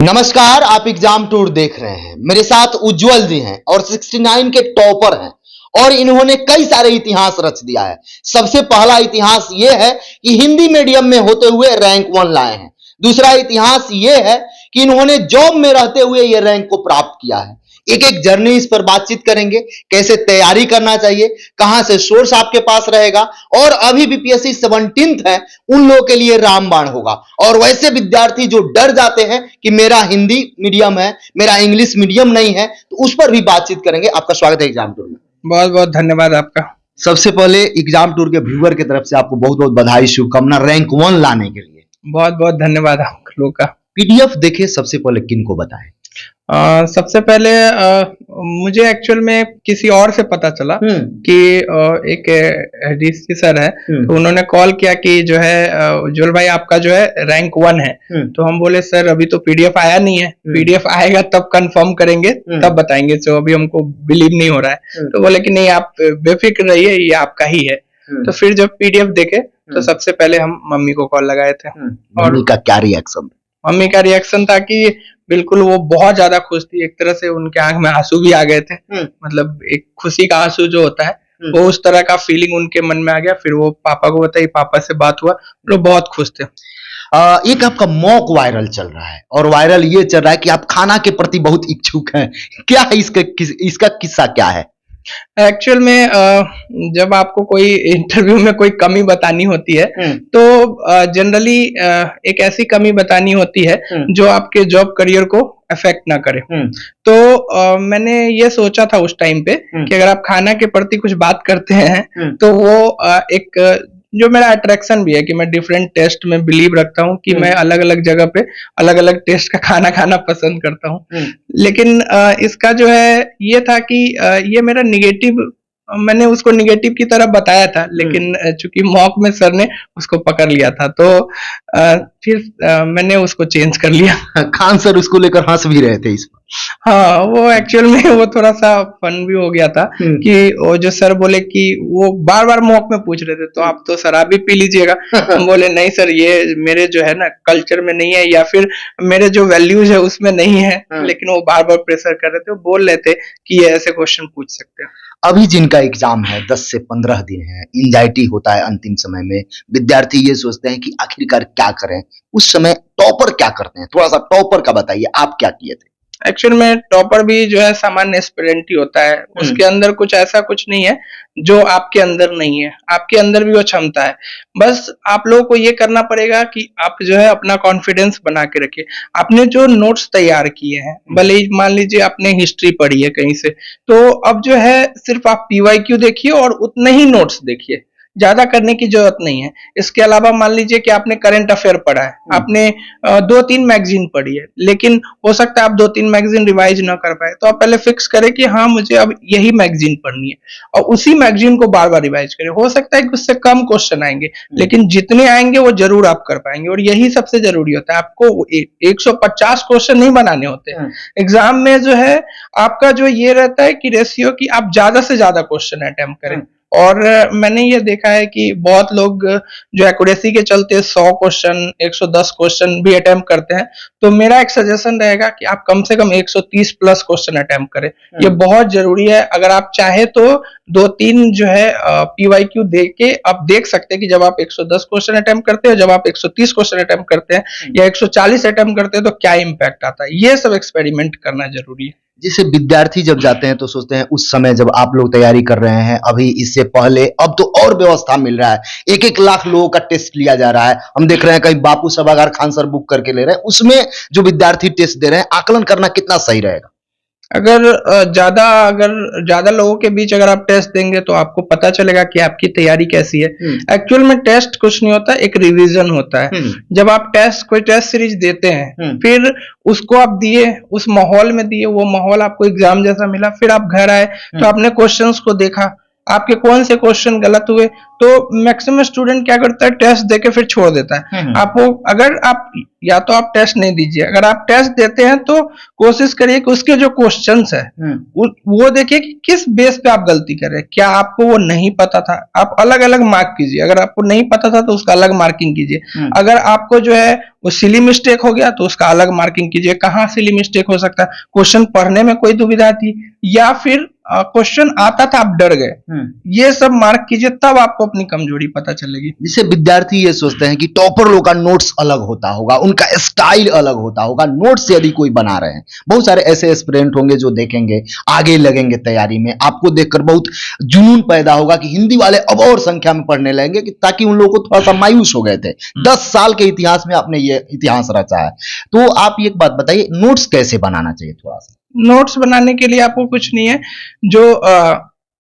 नमस्कार, आप exam tour देख रहे हैं। मेरे साथ उज्जवल जी हैं और 69 के टॉपर हैं और इन्होंने कई सारे इतिहास रच दिया है। सबसे पहला इतिहास ये है कि हिंदी मीडियम में होते हुए रैंक 1 लाए हैं। दूसरा इतिहास ये है कि इन्होंने जॉब में रहते हुए ये रैंक को प्राप्त किया है। एक एक जर्नी इस पर बातचीत करेंगे, कैसे तैयारी करना चाहिए, कहां से सोर्स आपके पास रहेगा और अभी बीपीएससी 17th है, उन लोगों के लिए रामबाण होगा। और वैसे विद्यार्थी जो डर जाते हैं कि मेरा हिंदी मीडियम है, मेरा इंग्लिश मीडियम नहीं है, तो उस पर भी बातचीत करेंगे। आपका स्वागत है एग्जाम टूर में। बहुत बहुत धन्यवाद आपका। सबसे पहले एग्जाम टूर के व्यूअर की तरफ से आपको बहुत बहुत बधाई, शुभकामना रैंक 1 लाने के लिए। बहुत बहुत धन्यवाद आप लोग का। पीडीएफ देखे सबसे पहले किनको बताएं? सबसे पहले मुझे एक्चुअल में किसी और से पता चला कि एक डीसी सर है, तो उन्होंने कॉल किया कि जो है उज्जवल भाई आपका जो है रैंक 1 है। तो हम बोले सर अभी तो पीडीएफ आया नहीं है, पीडीएफ आएगा तब कंफर्म करेंगे तब बताएंगे, तो अभी हमको बिलीव नहीं हो रहा है। तो बोले कि नहीं आप बेफिक्र रहिए, ये आपका ही है। तो फिर जब पीडीएफ देखे तो सबसे पहले हम मम्मी को कॉल लगाए थे। और मम्मी का क्या रिएक्शन? मम्मी का रिएक्शन था कि बिल्कुल वो बहुत ज्यादा खुश थी, एक तरह से उनके आंख में आंसू भी आ गए थे। मतलब एक खुशी का आंसू जो होता है वो उस तरह का फीलिंग उनके मन में आ गया। फिर वो पापा को बताई, पापा से बात हुआ, वो बहुत खुश थे। एक आपका मॉक वायरल चल रहा है और वायरल ये चल रहा है कि आप खाना के प्रति बहुत इच्छुक हैं। क्या है इसका किस्सा क्या है? एक्चुअल में जब आपको कोई इंटरव्यू में कोई कमी बतानी होती है तो जनरली एक ऐसी कमी बतानी होती है जो आपके जॉब करियर को अफेक्ट ना करे। तो मैंने ये सोचा था उस टाइम पे कि अगर आप खाना के प्रति कुछ बात करते हैं तो वो एक जो मेरा अट्रैक्शन भी है कि मैं डिफरेंट टेस्ट में बिलीव रखता हूँ कि मैं अलग अलग जगह पे अलग अलग टेस्ट का खाना खाना पसंद करता हूँ। लेकिन इसका जो है ये था कि ये मेरा निगेटिव, मैंने उसको निगेटिव की तरफ बताया था, लेकिन चूंकि मॉक में सर ने उसको पकड़ लिया था तो फिर मैंने उसको चेंज कर लिया। खान सर उसको लेकर हंस भी रहे थे इस पर। हाँ, वो एक्चुअल में वो थोड़ा सा फन भी हो गया था कि वो जो सर बोले कि वो बार बार मॉक में पूछ रहे थे तो आप तो शराब भी पी लीजिएगा। हम बोले नहीं सर, ये मेरे जो है ना कल्चर में नहीं है या फिर मेरे जो वैल्यूज है उसमें नहीं है। लेकिन वो बार बार प्रेशर कर रहे थे, वो बोल रहे थे कि ये ऐसे क्वेश्चन पूछ सकते हैं। अभी जिनका एग्जाम है 10 से 15 दिन है, एंजाइटी होता है अंतिम समय में, विद्यार्थी ये सोचते हैं कि आखिरकार क्या करें। उस समय टॉपर क्या करते हैं? थोड़ा सा टॉपर का बताइए, आप क्या किए थे? एक्चुअल में टॉपर भी जो है सामान्य एस्पिरेंट ही होता है, उसके अंदर कुछ ऐसा कुछ नहीं है जो आपके अंदर नहीं है, आपके अंदर भी वो क्षमता है। बस आप लोगों को ये करना पड़ेगा कि आप जो है अपना कॉन्फिडेंस बना के रखिए। आपने जो नोट्स तैयार किए हैं, भले ही मान लीजिए आपने हिस्ट्री पढ़ी है कहीं से, तो अब जो है सिर्फ आप पीवाईक्यू देखिए और उतने ही नोट्स देखिए, ज्यादा करने की जरूरत नहीं है। इसके अलावा मान लीजिए कि आपने करंट अफेयर पढ़ा है, आपने 2-3 मैगजीन पढ़ी है, लेकिन हो सकता है आप 2-3 मैगजीन रिवाइज ना कर पाए, तो आप पहले फिक्स करें कि हाँ मुझे अब यही मैगजीन पढ़नी है और उसी मैगजीन को बार बार रिवाइज करें। हो सकता है कि उससे कम क्वेश्चन आएंगे, लेकिन जितने आएंगे वो जरूर आप कर पाएंगे और यही सबसे जरूरी होता है। आपको 150 क्वेश्चन नहीं बनाने होते। एग्जाम में जो है आपका जो ये रहता है कि रेशियो की आप ज्यादा से ज्यादा क्वेश्चन अटेम्प्ट करें। और मैंने ये देखा है कि बहुत लोग जो एक्यूरेसी के चलते 100 क्वेश्चन 110 क्वेश्चन भी अटेम्प्ट करते हैं, तो मेरा एक सजेशन रहेगा कि आप कम से कम 130 प्लस क्वेश्चन अटेम्प्ट करें। ये बहुत जरूरी है। अगर आप चाहे तो 2-3 जो है पीवाईक्यू दे के आप देख सकते हैं कि जब आप 110 क्वेश्चन अटेम्प्ट करते हैं, जब आप 130 क्वेश्चन अटेम्प्ट करते हैं या 140 अटेम्प्ट करते हैं तो क्या इम्पैक्ट आता है, ये सब एक्सपेरिमेंट करना जरूरी है। जैसे विद्यार्थी जब जाते हैं तो सोचते हैं उस समय जब आप लोग तैयारी कर रहे हैं, अभी इससे पहले अब तो और व्यवस्था मिल रहा है, 1-1 लाख लोगों का टेस्ट लिया जा रहा है। हम देख रहे हैं कहीं बापू सभागार खान सर बुक करके ले रहे हैं, उसमें जो विद्यार्थी टेस्ट दे रहे हैं, आकलन करना कितना सही रहेगा? अगर ज्यादा लोगों के बीच अगर आप टेस्ट देंगे तो आपको पता चलेगा कि आपकी तैयारी कैसी है। एक्चुअल में टेस्ट कुछ नहीं होता, एक रिवीजन होता है। जब आप कोई टेस्ट सीरीज देते हैं, फिर उसको आप दिए, उस माहौल में दिए, वो माहौल आपको एग्जाम जैसा मिला, फिर आप घर आए तो आपने क्वेश्चंस को देखा, आपके कौन से क्वेश्चन गलत हुए। तो मैक्सिमम स्टूडेंट क्या करता है, टेस्ट देके फिर छोड़ देता है। आपको अगर आप या तो आप टेस्ट नहीं दीजिए, अगर आप टेस्ट देते हैं तो कोशिश करिए कि उसके जो क्वेश्चंस है वो देखिए कि किस बेस पे आप गलती कर रहे हैं। क्या आपको वो नहीं पता था, आप अलग अलग मार्क कीजिए। अगर आपको नहीं पता था तो उसका अलग मार्किंग कीजिए। अगर आपको जो है वो सिली मिस्टेक हो गया तो उसका अलग मार्किंग कीजिए। कहाँ सिली मिस्टेक हो सकता है, क्वेश्चन पढ़ने में कोई दुविधा थी या फिर क्वेश्चन आता था आप डर गए, ये सब मार्क कीजिए, तब आपको अपनी कमजोरी पता चलेगी। जिससे विद्यार्थी ये सोचते हैं कि टॉपर लोग का नोट्स अलग होता होगा, उनका स्टाइल अलग होता होगा, नोट्स यदि कोई बना रहे हैं। बहुत सारे ऐसे एस्पिरेंट होंगे जो देखेंगे, आगे लगेंगे तैयारी में, आपको देखकर बहुत जुनून पैदा होगा कि हिंदी वाले अब और संख्या में पढ़ने लगेंगे, कि ताकि उन लोगों को थोड़ा सा मायूस हो गए थे। 10 साल के इतिहास में आपने ये इतिहास रचा है। तो आप एक बात बताइए, नोट्स कैसे बनाना चाहिए थोड़ा सा? नोट्स बनाने के लिए आपको कुछ नहीं है, जो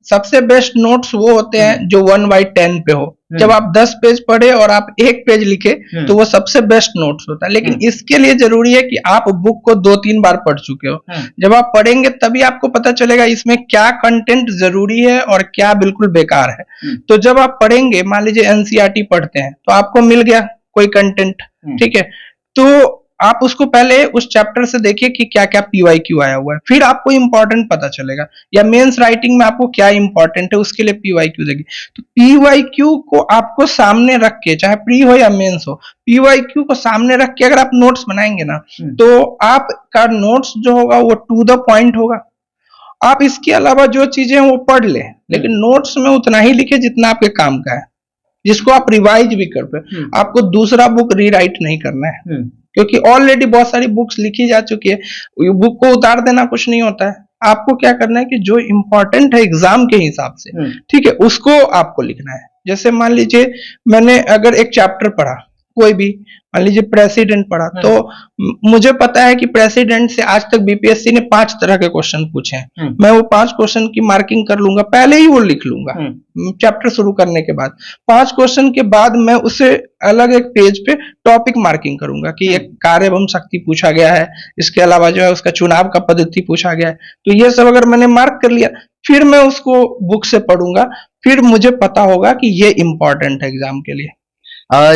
सबसे बेस्ट नोट्स वो होते हैं जो 1/10 पे हो। जब आप 10 पेज पढ़े और आप एक पेज लिखे तो वो सबसे बेस्ट नोट्स होता है। लेकिन इसके लिए जरूरी है कि आप बुक को 2-3 बार पढ़ चुके हो। जब आप पढ़ेंगे तभी आपको पता चलेगा इसमें क्या कंटेंट जरूरी है और क्या बिल्कुल बेकार है। तो जब आप पढ़ेंगे, मान लीजिए एनसीईआरटी पढ़ते हैं तो आपको मिल गया कोई कंटेंट, ठीक है, तो आप उसको पहले उस चैप्टर से देखिए कि क्या क्या पीवाईक्यू आया हुआ है, फिर आपको इंपॉर्टेंट पता चलेगा। या मेंस राइटिंग में आपको क्या इंपॉर्टेंट है उसके लिए पीवाईक्यू देखिए। तो पीवाईक्यू को आपको सामने रख के, चाहे प्री हो या मेंस हो, पीवाईक्यू को सामने रख के अगर आप नोट्स बनाएंगे ना तो आपका नोट्स जो होगा वो टू द पॉइंट होगा। आप इसके अलावा जो चीजें हैं वो पढ़ ले, लेकिन नोट्स में उतना ही लिखे जितना आपके काम का है, जिसको आप रिवाइज भी कर पाए। आपको दूसरा बुक रीराइट नहीं करना है, क्योंकि ऑलरेडी बहुत सारी बुक्स लिखी जा चुकी है। बुक को उतार देना कुछ नहीं होता है। आपको क्या करना है कि जो इंपॉर्टेंट है एग्जाम के हिसाब से, ठीक है, उसको आपको लिखना है। जैसे मान लीजिए मैंने अगर एक चैप्टर पढ़ा, कोई भी, मान लीजिए प्रेसिडेंट पढ़ा, तो मुझे पता है कि प्रेसिडेंट से आज तक बीपीएससी ने 5 तरह के क्वेश्चन पूछे हैं। मैं वो 5 क्वेश्चन की मार्किंग कर लूंगा, पहले ही वो लिख लूंगा चैप्टर शुरू करने के बाद। 5 क्वेश्चन के बाद मैं उसे अलग एक पेज पे टॉपिक मार्किंग करूंगा कि एक कार्य एवं शक्ति पूछा गया है, इसके अलावा जो है उसका चुनाव का पद्धति पूछा गया है। तो ये सब अगर मैंने मार्क कर लिया, फिर मैं उसको बुक से पढ़ूंगा, फिर मुझे पता होगा कि ये इंपॉर्टेंट है एग्जाम के लिए।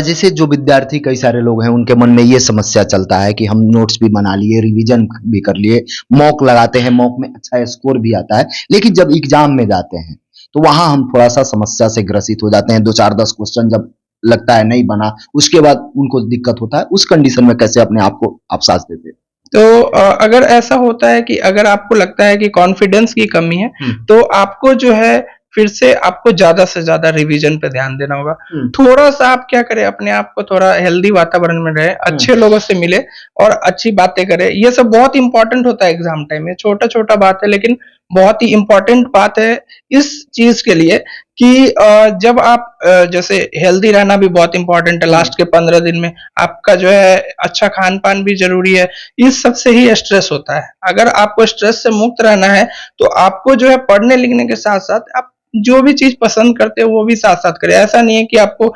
जैसे जो विद्यार्थी कई सारे लोग हैं, उनके मन में ये समस्या चलता है कि हम नोट्स भी बना लिए, रिवीजन भी कर लिए, मॉक लगाते हैं, मॉक में अच्छा स्कोर भी आता है, लेकिन जब एग्जाम में जाते हैं तो वहां हम थोड़ा सा समस्या से ग्रसित हो जाते हैं। 2-4-10 क्वेश्चन जब लगता है नहीं बना, उसके बाद उनको दिक्कत होता है। उस कंडीशन में कैसे अपने आप को आप साथ देते हैं? तो अगर ऐसा होता है कि अगर आपको लगता है कि कॉन्फिडेंस की कमी है, तो आपको जो है फिर से आपको ज्यादा से ज्यादा रिवीजन पे ध्यान देना होगा। थोड़ा सा आप क्या करें, अपने आप को थोड़ा हेल्दी वातावरण में रहे, अच्छे लोगों से मिले और अच्छी बातें करें। ये सब बहुत इंपॉर्टेंट होता है एग्जाम टाइम में। छोटा छोटा बात है लेकिन बहुत ही इंपॉर्टेंट बात है इस चीज के लिए कि जब आप जैसे हेल्दी रहना भी बहुत इंपॉर्टेंट है। लास्ट के 15 दिन में आपका जो है अच्छा खान पान भी जरूरी है। इस सब से ही स्ट्रेस होता है। अगर आपको स्ट्रेस से मुक्त रहना है तो आपको जो है पढ़ने लिखने के साथ साथ आप जो भी चीज पसंद करते हो वो भी साथ साथ करें। ऐसा नहीं है कि आपको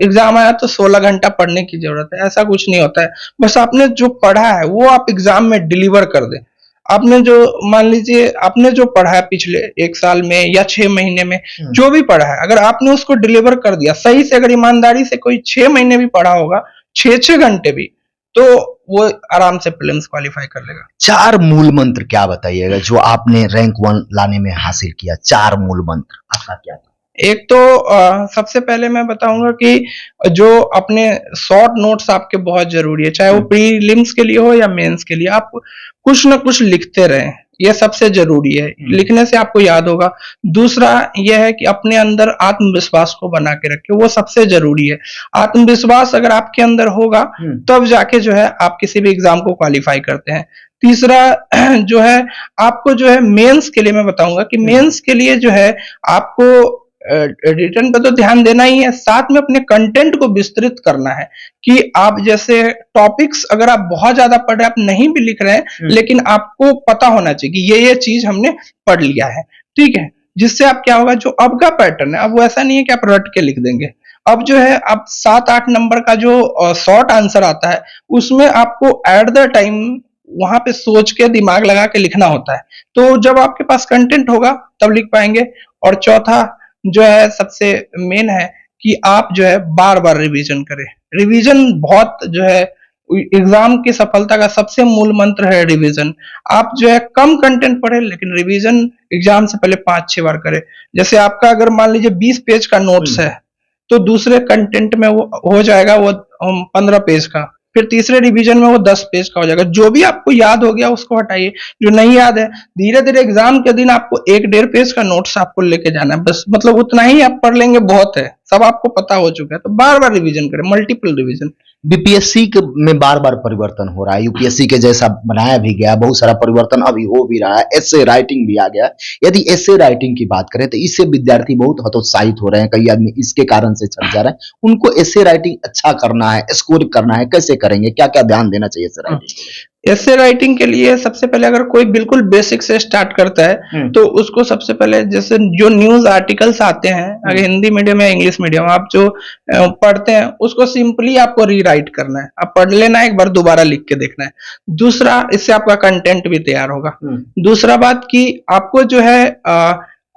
एग्जाम आया तो 16 घंटा पढ़ने की जरूरत है, ऐसा कुछ नहीं होता है। बस आपने जो पढ़ा है वो आप एग्जाम में डिलीवर कर दें। आपने जो मान लीजिए आपने जो पढ़ा है पिछले 1 साल में या 6 महीने में, जो भी पढ़ा है, अगर आपने उसको डिलीवर कर दिया सही से, अगर ईमानदारी से कोई 6 महीने भी पढ़ा होगा, 6-6 घंटे भी, तो वो आराम से प्रीलिम्स क्वालिफाई कर लेगा। 4 मूल मंत्र क्या बताइएगा जो आपने रैंक 1 लाने में हासिल किया? 4 मूल मंत्र आपका क्या था? एक तो सबसे पहले मैं बताऊंगा कि जो अपने शॉर्ट नोट्स आपके बहुत जरूरी है, चाहे वो प्रीलिम्स के लिए हो या मेंस के लिए। आप कुछ ना कुछ लिखते रहें, ये सबसे जरूरी है। लिखने से आपको याद होगा। दूसरा यह है कि अपने अंदर आत्मविश्वास को बना के रखें, वो सबसे जरूरी है। आत्मविश्वास अगर आपके अंदर होगा तब जाके जो है आप किसी भी एग्जाम को क्वालिफाई करते हैं। तीसरा जो है आपको जो है मेंस के लिए मैं बताऊंगा कि मेंस के लिए जो है आपको रिटर्न पे तो ध्यान देना ही है, साथ में अपने कंटेंट को विस्तृत करना है। कि आप जैसे टॉपिक्स अगर आप बहुत ज्यादा पढ़ रहे हैं, आप नहीं भी लिख रहे हैं, लेकिन आपको पता होना चाहिए कि ये चीज हमने पढ़ लिया है, ठीक है। जिससे आप क्या होगा, जो अब का पैटर्न है, अब वो ऐसा नहीं है कि आप रट के लिख देंगे। अब जो है आप 7-8 नंबर का जो शॉर्ट आंसर आता है उसमें आपको एट द टाइम वहां पे सोच के दिमाग लगा के लिखना होता है। तो जब आपके पास कंटेंट होगा तब लिख पाएंगे। और चौथा जो है सबसे मेन है कि आप जो है बार बार रिवीजन करें। रिवीजन बहुत जो है एग्जाम की सफलता का सबसे मूल मंत्र है रिवीजन। आप जो है कम कंटेंट पढ़े लेकिन रिवीजन एग्जाम से पहले 5-6 बार करें। जैसे आपका अगर मान लीजिए 20 पेज का नोट्स है तो दूसरे कंटेंट में वो हो जाएगा वो 15 पेज का, फिर तीसरे रिवीजन में वो 10 पेज का हो जाएगा। जो भी आपको याद हो गया उसको हटाइए, जो नहीं याद है धीरे धीरे एग्जाम के दिन आपको 1-1.5 पेज का नोट्स आपको लेके जाना है, बस मतलब उतना ही आप पढ़ लेंगे बहुत है, सब आपको पता हो चुका है। तो बार बार रिवीजन करें, मल्टीपल रिवीजन। बीपीएससी में बार बार परिवर्तन हो रहा है, यूपीएससी के जैसा बनाया भी गया, बहुत सारा परिवर्तन अभी हो भी रहा है, एसे राइटिंग भी आ गया। यदि एसे राइटिंग की बात करें तो इससे विद्यार्थी बहुत हतोत्साहित हो रहे हैं, कई आदमी इसके कारण से छट जा रहे हैं। उनको एसे राइटिंग अच्छा करना है, स्कोर करना है, कैसे करेंगे, क्या क्या ध्यान देना चाहिए एसे राइटिंग? ऐसे राइटिंग के लिए सबसे पहले अगर कोई बिल्कुल बेसिक से स्टार्ट करता है तो उसको सबसे पहले जैसे जो न्यूज आर्टिकल्स आते हैं, अगर हिंदी मीडियम या इंग्लिश मीडियम आप जो पढ़ते हैं उसको सिंपली आपको रीराइट करना है। आप पढ़ लेना है, एक बार दोबारा लिख के देखना है। दूसरा, इससे आपका कंटेंट भी तैयार होगा। दूसरा बात कि आपको जो है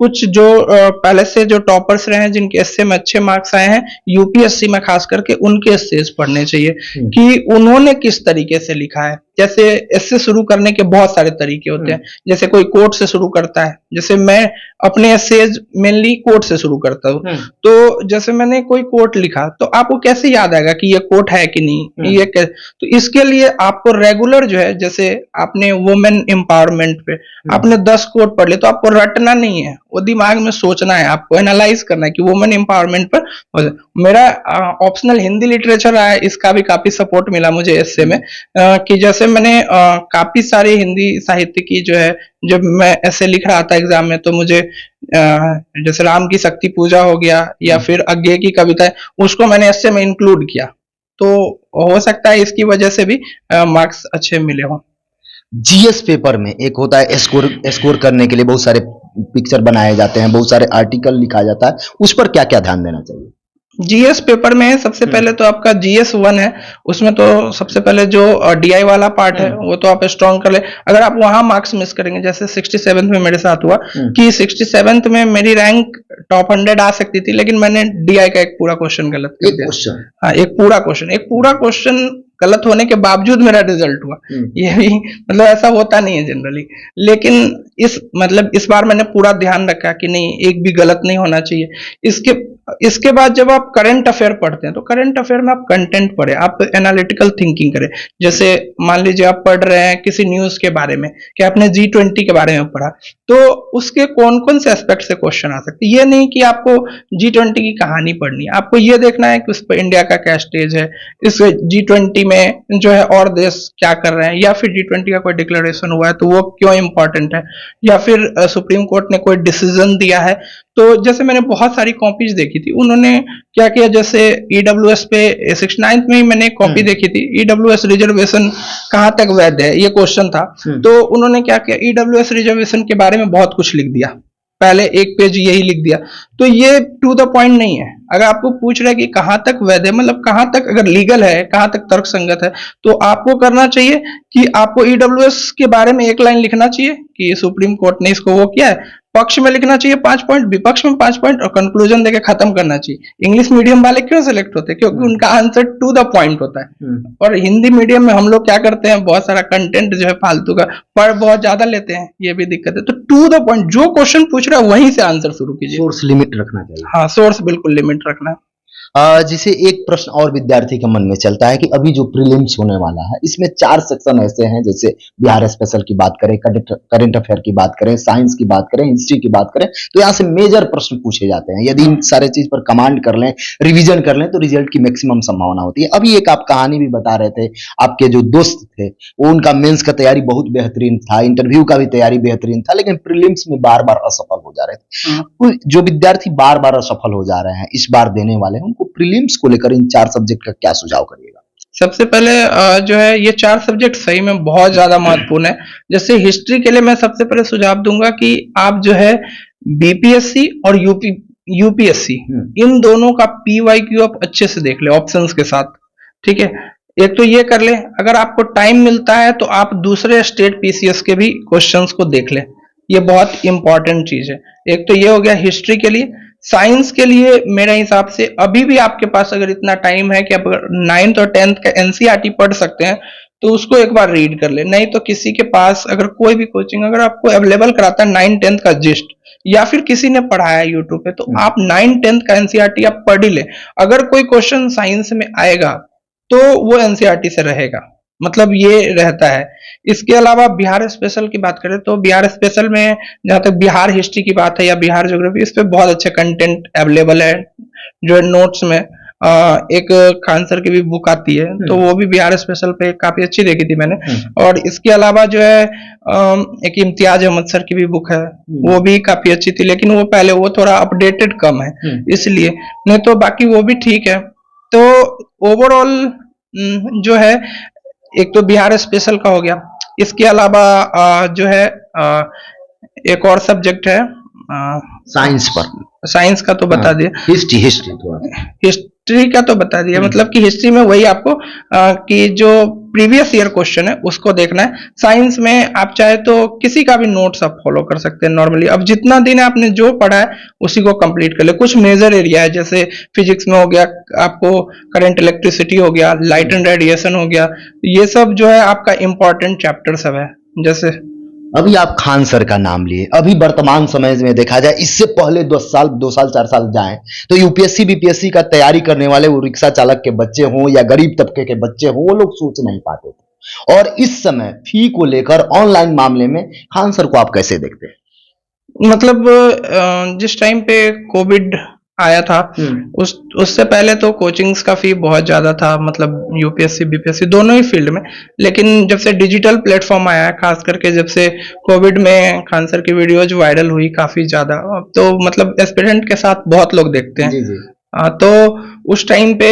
कुछ जो पहले से जो टॉपर्स रहे हैं जिनके एस्से में अच्छे मार्क्स आए हैं यूपीएससी में खास करके, उनके एस्सेस पढ़ने चाहिए कि उन्होंने किस तरीके से लिखा है। जैसे एस्से शुरू करने के बहुत सारे तरीके होते हैं, जैसे कोई कोट से शुरू करता है, जैसे मैं अपने एस्सेज मेनली कोट से शुरू करता हूँ। तो जैसे मैंने कोई कोट लिखा तो आपको कैसे याद आएगा कि ये कोट है कि नहीं, ये तो इसके लिए आपको रेगुलर जो है, जैसे आपने वुमेन एम्पावरमेंट पे आपने 10 कोट पढ़ ले तो आपको रटना नहीं है, वो दिमाग में सोचना है, आपको एनालाइज करना है कि वुमेन एम्पावरमेंट पर। मेरा ऑप्शनल हिंदी लिटरेचर आया, इसका भी काफी सपोर्ट मिला मुझे एस्से में कि जैसे मैंने काफी सारे हिंदी साहित्य की जो है, जब मैं ऐसे लिख रहा था एग्जाम में तो मुझे जैसे राम की शक्ति पूजा हो गया या फिर अज्ञे की कविता है, उसको मैंने ऐसे में इंक्लूड किया। तो हो सकता है इसकी वजह से भी मार्क्स अच्छे मिले हों। जीएस पेपर में एक होता है स्कोर करने के लिए बहुत सारे पिक्चर बनाए जाते हैं, बहुत सारे आर्टिकल लिखा जाता है, उस पर क्या क्या ध्यान देना चाहिए? जीएस पेपर में सबसे पहले तो आपका जीएस 1 है, उसमें तो सबसे पहले जो डीआई वाला पार्ट है वो तो आप स्ट्रॉन्ग कर ले। अगर आप वहां मार्क्स मिस करेंगे, जैसे 67th में मेरे साथ हुआ कि 67th में मेरी रैंक टॉप 100 आ सकती थी, लेकिन मैंने डीआई का एक पूरा क्वेश्चन गलत कर दिया। हाँ, एक पूरा क्वेश्चन गलत होने के बावजूद मेरा रिजल्ट हुआ। ये भी मतलब ऐसा होता नहीं है जनरली, लेकिन इस बार मैंने पूरा ध्यान रखा कि नहीं, एक भी गलत नहीं होना चाहिए। इसके बाद जब आप करंट अफेयर पढ़ते हैं तो करंट अफेयर में आप कंटेंट पढ़े, आप एनालिटिकल थिंकिंग करें। जैसे मान लीजिए आप पढ़ रहे हैं किसी न्यूज के बारे में, कि आपने G20 के बारे में पढ़ा, तो उसके कौन कौन से एस्पेक्ट से क्वेश्चन आ सकते हैं। ये नहीं कि आपको G20 की कहानी पढ़नी है, आपको ये देखना है कि उस पर इंडिया का क्या स्टेज है, इस G20 में जो है और देश क्या कर रहे हैं, या फिर G20 का कोई डिक्लेरेशन हुआ है तो वो क्यों इंपॉर्टेंट है, या फिर सुप्रीम कोर्ट ने कोई डिसीजन दिया है। तो जैसे मैंने बहुत सारी कॉपीज देखी थी, उन्होंने क्या किया, जैसे ईडब्ल्यूएस पे 69th में ही मैंने एक कॉपी देखी थी, ईडब्ल्यूएस रिजर्वेशन कहां तक वैध है, ये क्वेश्चन था। तो उन्होंने क्या किया, ईडब्ल्यूएस रिजर्वेशन के बारे में बहुत कुछ लिख दिया, पहले एक पेज यही लिख दिया। तो ये टू द पॉइंट नहीं है। अगर आपको पूछ रहा है कि कहां तक वैध है, मतलब कहां तक अगर लीगल है, कहां तक तर्कसंगत है, तो आपको करना चाहिए कि आपको ईडब्ल्यूएस के बारे में एक लाइन लिखना चाहिए कि सुप्रीम कोर्ट ने इसको वो किया है, पक्ष में लिखना चाहिए 5 पॉइंट, विपक्ष में 5 पॉइंट, और कंक्लूजन देके खत्म करना चाहिए। इंग्लिश मीडियम वाले क्यों सिलेक्ट होते हैं, क्योंकि उनका आंसर टू द पॉइंट होता है। और हिंदी मीडियम में हम लोग क्या करते हैं, बहुत सारा कंटेंट जो है फालतू का पढ़ बहुत ज्यादा लेते हैं, ये भी दिक्कत है। तो टू द पॉइंट, जो क्वेश्चन पूछ रहा है वहीं से आंसर शुरू कीजिए। सोर्स लिमिट रखना चाहिए। हाँ, सोर्स बिल्कुल लिमिट रखना। जिसे एक प्रश्न और विद्यार्थी के मन में चलता है कि अभी जो प्रीलिम्स होने वाला है, इसमें 4 सेक्शन ऐसे हैं, जैसे बिहार स्पेशल की बात करें, करंट अफेयर की बात करें, साइंस की बात करें, हिस्ट्री की बात करें, तो यहाँ से मेजर प्रश्न पूछे जाते हैं। यदि इन सारे चीज पर कमांड कर लें, रिवीजन कर लें, तो रिजल्ट की मैक्सिमम संभावना होती है। अभी एक आप कहानी भी बता रहे थे, आपके जो दोस्त थे वो, उनका मेंस का तैयारी बहुत बेहतरीन था, इंटरव्यू का भी तैयारी बेहतरीन था, लेकिन प्रीलिम्स में बार बार असफल हो जा रहे थे। जो विद्यार्थी बार बार असफल हो जा रहे हैं, इस बार देने वाले हैं, उनको प्रीलिम्स को लेकर इन 4 सब्जेक्ट का क्या सुझाव करिएगा? सबसे पहले जो है ये 4 सब्जेक्ट सही में बहुत ज्यादा महत्वपूर्ण है। जैसे हिस्ट्री के लिए मैं सबसे पहले सुझाव दूंगा कि आप जो है बीपीएससी और यूपीएससी इन दोनों का पीवाईक्यू आप अच्छे से देख ले ऑप्शंस के साथ, ठीक है। एक तो ये कर ले, अगर आपको टाइम मिलता है तो आप दूसरे स्टेट पीसीएस के भी क्वेश्चंस को देख ले, ये बहुत इंपॉर्टेंट चीज है। एक तो ये हो गया हिस्ट्री के लिए। साइंस के लिए मेरे हिसाब से अभी भी आपके पास अगर इतना टाइम है कि आप नाइन्थ और टेंथ का एनसीईआरटी पढ़ सकते हैं तो उसको एक बार रीड कर ले। नहीं तो किसी के पास अगर कोई भी कोचिंग अगर आपको अवेलेबल कराता है 9-10 का जिस्ट, या फिर किसी ने पढ़ाया यूट्यूब पे, तो आप 9-10 का एनसीईआरटी आप पढ़ ही ले। अगर कोई क्वेश्चन साइंस में आएगा तो वो एनसीईआरटी से रहेगा, मतलब ये रहता है। इसके अलावा बिहार स्पेशल की बात करें तो बिहार स्पेशल में जहां तक बिहार हिस्ट्री की बात है या बिहार ज्योग्राफी, इस पे बहुत अच्छे कंटेंट अवेलेबल है। जो है नोट्स में एक खान सर की भी बुक आती है, तो वो भी बिहार स्पेशल पे काफी अच्छी देखी थी मैंने। और इसके अलावा जो है एक इम्तियाज अहमद सर की भी बुक है, वो भी काफी अच्छी थी, लेकिन वो पहले वो थोड़ा अपडेटेड कम है इसलिए, नहीं तो बाकी वो भी ठीक है। तो ओवरऑल जो है एक तो बिहार स्पेशल का हो गया। इसके अलावा जो है एक और सब्जेक्ट है साइंस पर। साइंस का तो बता दिया, हिस्ट्री हिस्ट्री थोड़ा हिस्ट्री का तो बता दिया। मतलब कि हिस्ट्री में वही आपको कि जो प्रीवियस ईयर क्वेश्चन है उसको देखना है। साइंस में आप चाहे तो किसी का भी नोट्स आप फॉलो कर सकते हैं नॉर्मली। अब जितना दिन आपने जो पढ़ा है उसी को कंप्लीट कर ले। कुछ मेजर एरिया है, जैसे फिजिक्स में हो गया आपको करंट इलेक्ट्रिसिटी हो गया, लाइट एंड रेडिएशन हो गया, ये सब जो है आपका इंपॉर्टेंट चैप्टर सब है। जैसे अभी आप खान सर का नाम लिए, अभी वर्तमान समय में देखा जाए, इससे पहले 10 साल 2 साल 4 साल जाएं तो यूपीएससी बीपीएससी का तैयारी करने वाले वो रिक्शा चालक के बच्चे हों या गरीब तबके के बच्चे हों, वो लोग सोच नहीं पाते थे। और इस समय फी को लेकर ऑनलाइन मामले में खान सर को आप कैसे देखते हैं? मतलब जिस टाइम पे कोविड आया था उससे पहले तो कोचिंग्स का फी बहुत ज्यादा था, मतलब यूपीएससी बीपीएससी दोनों ही फील्ड में। लेकिन जब से डिजिटल प्लेटफॉर्म आया, खास करके जब से कोविड में खान सर की वीडियोज वायरल हुई काफी ज्यादा, तो मतलब एस्पिरेंट के साथ बहुत लोग देखते हैं। जी जी। तो उस टाइम पे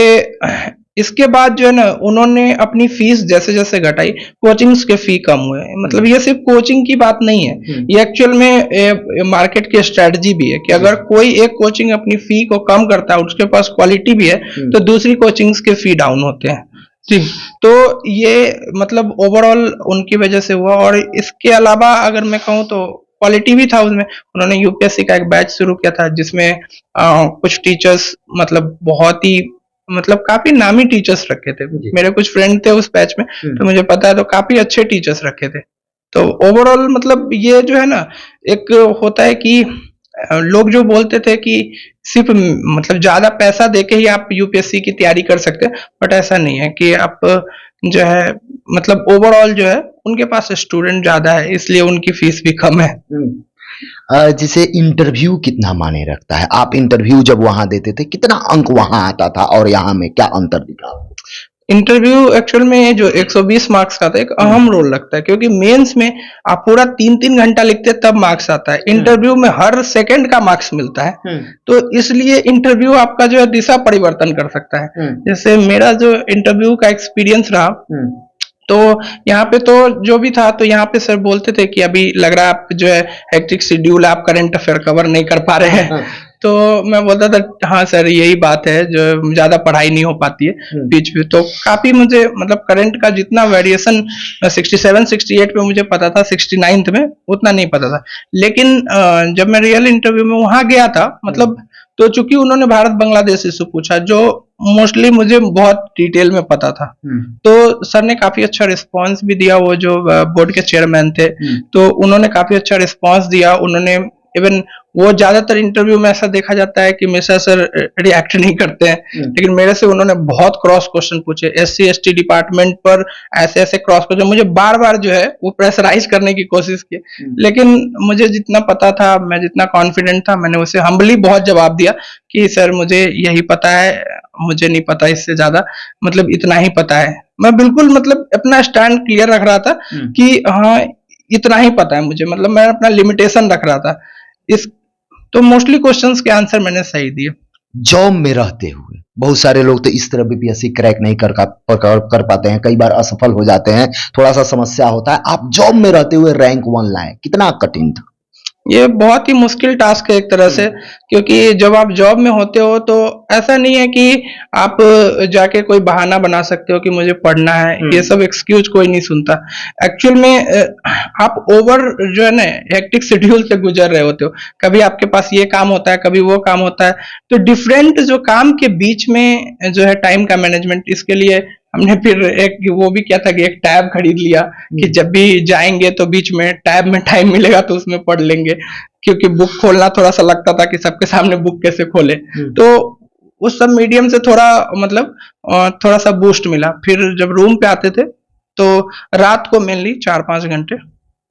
इसके बाद जो है ना उन्होंने अपनी फीस जैसे जैसे घटाई, कोचिंग्स के फी कम हुए। मतलब ये सिर्फ कोचिंग की बात नहीं है, ये एक्चुअल में मार्केट की स्ट्रेटजी भी है कि अगर कोई एक कोचिंग अपनी फी को कम करता है, उसके पास क्वालिटी भी है, तो दूसरी कोचिंग्स के फी डाउन होते हैं। जी, तो ये मतलब ओवरऑल उनकी वजह से हुआ। और इसके अलावा अगर मैं कहूँ तो क्वालिटी भी था उसमें। उन्होंने यूपीएससी का एक बैच शुरू किया था जिसमें कुछ टीचर्स मतलब बहुत ही मतलब काफी नामी टीचर्स रखे थे। मेरे कुछ फ्रेंड थे उस बैच में, तो मुझे पता है, तो काफी अच्छे टीचर्स रखे थे। तो ओवरऑल मतलब ये जो है ना, एक होता है कि लोग जो बोलते थे कि सिर्फ मतलब ज्यादा पैसा देके ही आप यूपीएससी की तैयारी कर सकते हैं, बट ऐसा नहीं है कि आप जो है मतलब ओवरऑल जो है उनके पास स्टूडेंट ज्यादा है इसलिए उनकी फीस भी कम है। जैसे इंटरव्यू कितना माने रखता है? आप इंटरव्यू जब वहां देते थे कितना अंक वहां आता था और यहाँ में क्या अंतर दिखा? इंटरव्यू एक्चुअल में जो 120 मार्क्स का था एक अहम रोल लगता है, क्योंकि मेंस में आप पूरा 3-3 घंटा लिखते तब मार्क्स आता है, इंटरव्यू में हर सेकंड का मार्क्स मिलता है। तो इसलिए इंटरव्यू आपका जो है दिशा परिवर्तन कर सकता है। जैसे मेरा जो इंटरव्यू का एक्सपीरियंस रहा, तो यहाँ पे तो जो भी था, तो यहाँ पे सर बोलते थे कि अभी लग रहा है आप जो है हेक्टिक शेड्यूल, आप करंट अफेयर कवर नहीं कर पा रहे हैं। तो मैं बोलता था हाँ सर यही बात है, जो ज्यादा पढ़ाई नहीं हो पाती है बीच में। तो काफी मुझे मतलब करंट का जितना वेरिएशन 67-68 पे मुझे पता था, 69th में उतना नहीं पता था। लेकिन जब मैं रियल इंटरव्यू में वहां गया था, मतलब तो चूंकि उन्होंने भारत बांग्लादेश इशू पूछा जो मोस्टली मुझे बहुत डिटेल में पता था, तो सर ने काफी अच्छा रिस्पांस भी दिया। वो जो बोर्ड के चेयरमैन थे, तो उन्होंने काफी अच्छा रिस्पांस दिया। उन्होंने इवन वो ज्यादातर इंटरव्यू में ऐसा देखा जाता है कि मिश्रा सर रिएक्ट नहीं करते हैं, लेकिन मेरे से उन्होंने बहुत क्रॉस क्वेश्चन पूछे, एससी एसटी डिपार्टमेंट पर ऐसे ऐसे क्रॉस क्वेश्चन, मुझे बार बार जो है वो प्रेशराइज करने की कोशिश की। लेकिन मुझे जितना पता था, मैं जितना कॉन्फिडेंट था, मैंने उसे हम्बली बहुत जवाब दिया कि सर मुझे यही पता है, मुझे नहीं पता इससे ज्यादा, मतलब इतना ही पता है। मैं बिल्कुल मतलब अपना स्टैंड क्लियर रख रहा था कि हाँ इतना ही पता है मुझे, मतलब मैं अपना लिमिटेशन रख रहा था इस। तो मोस्टली क्वेश्चंस के आंसर मैंने सही दिए। जॉब में रहते हुए बहुत सारे लोग तो इस तरह बीपीएससी क्रैक नहीं कर पाते हैं, कई बार असफल हो जाते हैं, थोड़ा सा समस्या होता है। आप जॉब में रहते हुए रैंक 1 लाए, कितना कठिन था? ये बहुत ही मुश्किल टास्क है एक तरह से, क्योंकि जब आप जॉब में होते हो तो ऐसा नहीं है कि आप जाके कोई बहाना बना सकते हो कि मुझे पढ़ना है, ये सब एक्सक्यूज कोई नहीं सुनता। एक्चुअल में आप ओवर जो है ना हेक्टिक शेड्यूल से गुजर रहे होते हो, कभी आपके पास ये काम होता है, कभी वो काम होता है, तो डिफरेंट जो काम के बीच में जो है टाइम का मैनेजमेंट, इसके लिए हमने फिर एक वो भी किया था कि एक टैब खरीद लिया कि जब भी जाएंगे तो बीच में टैब में टाइम मिलेगा तो उसमें पढ़ लेंगे, क्योंकि बुक खोलना थोड़ा सा लगता था कि सबके सामने बुक कैसे खोले। तो उस सब मीडियम से थोड़ा मतलब थोड़ा सा बूस्ट मिला। फिर जब रूम पे आते थे तो रात को मेनली 4-5 घंटे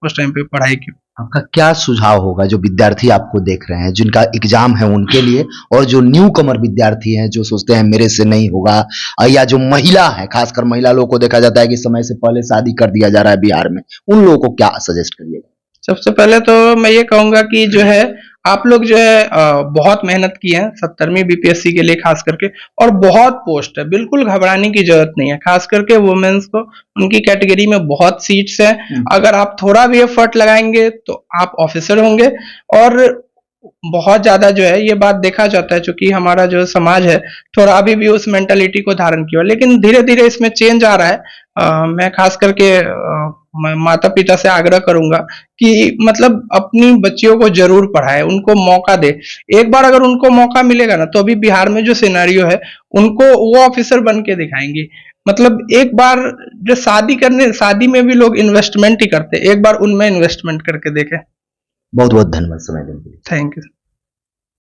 उस टाइम पे पढ़ाई की। आपका क्या सुझाव होगा जो विद्यार्थी आपको देख रहे हैं, जिनका एग्जाम है उनके लिए, और जो न्यू कमर विद्यार्थी हैं जो सोचते हैं मेरे से नहीं होगा, या जो महिला है, खासकर महिला लोगों को देखा जाता है कि समय से पहले शादी कर दिया जा रहा है बिहार में, उन लोगों को क्या सजेस्ट करिएगा? सबसे पहले तो मैं ये कहूंगा कि जो है आप लोग जो है बहुत मेहनत की है 70वीं बीपीएससी के लिए खास करके, और बहुत पोस्ट है, बिल्कुल घबराने की जरूरत नहीं है। खास करके वुमेन्स को, उनकी कैटेगरी में बहुत सीट्स हैं, अगर आप थोड़ा भी एफर्ट लगाएंगे तो आप ऑफिसर होंगे। और बहुत ज्यादा जो है ये बात देखा जाता है, चूंकि हमारा जो समाज है थोड़ा अभी भी उस मेंटालिटी को धारण किया, लेकिन धीरे धीरे इसमें चेंज आ रहा है। मैं खास करके माता पिता से आग्रह करूंगा कि मतलब अपनी बच्चियों को जरूर पढ़ाए, उनको मौका दे। एक बार अगर उनको मौका मिलेगा ना, तो अभी बिहार में जो सिनेरियो है उनको वो ऑफिसर बन के दिखाएंगे। मतलब एक बार जो शादी में भी लोग इन्वेस्टमेंट ही करते हैं, एक बार उनमें इन्वेस्टमेंट करके देखें। बहुत बहुत धन्यवाद समय देने के लिए। Thank you.